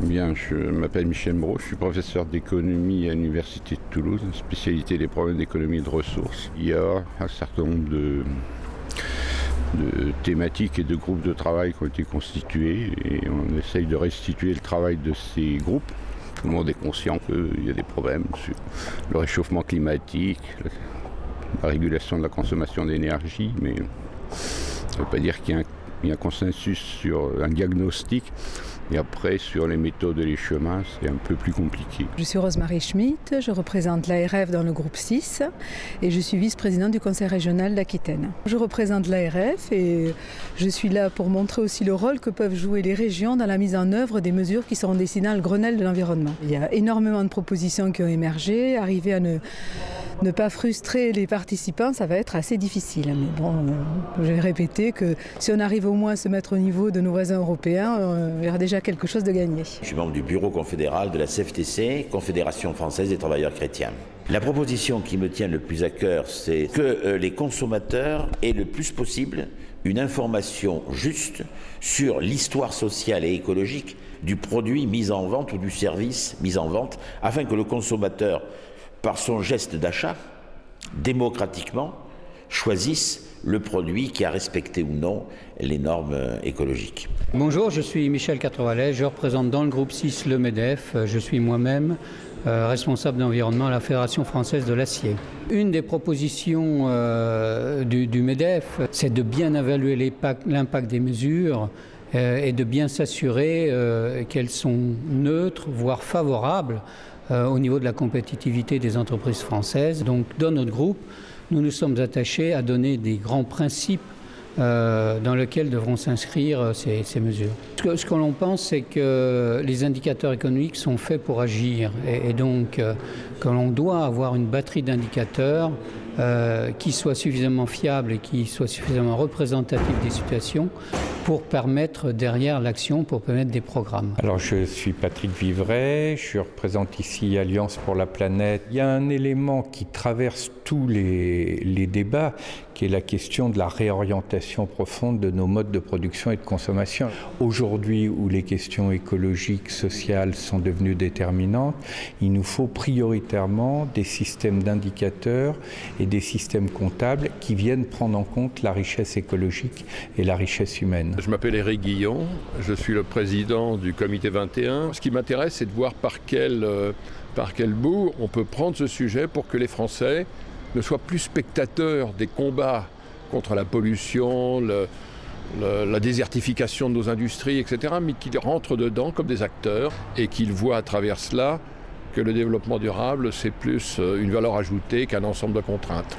Bien, je m'appelle Michel Moreau, je suis professeur d'économie à l'Université de Toulouse, spécialité des problèmes d'économie et de ressources. Il y a un certain nombre de thématiques et de groupes de travail qui ont été constitués et on essaye de restituer le travail de ces groupes. Tout le monde est conscient qu'il y a des problèmes sur le réchauffement climatique, la régulation de la consommation d'énergie, mais ça ne veut pas dire qu'il y a un consensus sur un diagnostic. Et après, sur les méthodes et les chemins, c'est un peu plus compliqué. Je suis Rosemarie Schmitt, je représente l'ARF dans le groupe 6 et je suis vice-présidente du Conseil régional d'Aquitaine. Je représente l'ARF et je suis là pour montrer aussi le rôle que peuvent jouer les régions dans la mise en œuvre des mesures qui seront destinées à le Grenelle de l'environnement. Il y a énormément de propositions qui ont émergé. Arriver à ne pas frustrer les participants, ça va être assez difficile. Mais bon, je vais répéter que si on arrive au moins à se mettre au niveau de nos voisins européens, il y aura déjà quelque chose de gagné. Je suis membre du bureau confédéral de la CFTC, Confédération française des travailleurs chrétiens. La proposition qui me tient le plus à cœur, c'est que les consommateurs aient le plus possible une information juste sur l'histoire sociale et écologique du produit mis en vente ou du service mis en vente, afin que le consommateur, par son geste d'achat, démocratiquement, choisisse le produit qui a respecté ou non les normes écologiques. Bonjour, je suis Michel Quatrevalet, je représente dans le groupe 6 le MEDEF. Je suis moi-même responsable d'environnement à la Fédération française de l'acier. Une des propositions du MEDEF, c'est de bien évaluer l'impact des mesures et de bien s'assurer qu'elles sont neutres, voire favorables au niveau de la compétitivité des entreprises françaises. Donc dans notre groupe, nous nous sommes attachés à donner des grands principes dans lesquels devront s'inscrire ces mesures. Ce que l'on pense, c'est que les indicateurs économiques sont faits pour agir et donc que l'on doit avoir une batterie d'indicateurs qui soit suffisamment fiable et qui soit suffisamment représentatif des situations pour permettre derrière l'action, pour permettre des programmes. Alors je suis Patrick Vivray, je représente ici Alliance pour la planète. Il y a un élément qui traverse tous les débats, qui est la question de la réorientation profonde de nos modes de production et de consommation. Aujourd'hui, où les questions écologiques, sociales sont devenues déterminantes, il nous faut prioritairement des systèmes d'indicateurs et des systèmes comptables qui viennent prendre en compte la richesse écologique et la richesse humaine. Je m'appelle Éric Guillon, je suis le président du comité 21. Ce qui m'intéresse, c'est de voir par quel bout on peut prendre ce sujet pour que les Français ne soient plus spectateurs des combats contre la pollution, la désertification de nos industries, etc., mais qu'ils rentrent dedans comme des acteurs et qu'ils voient à travers cela que le développement durable, c'est plus une valeur ajoutée qu'un ensemble de contraintes.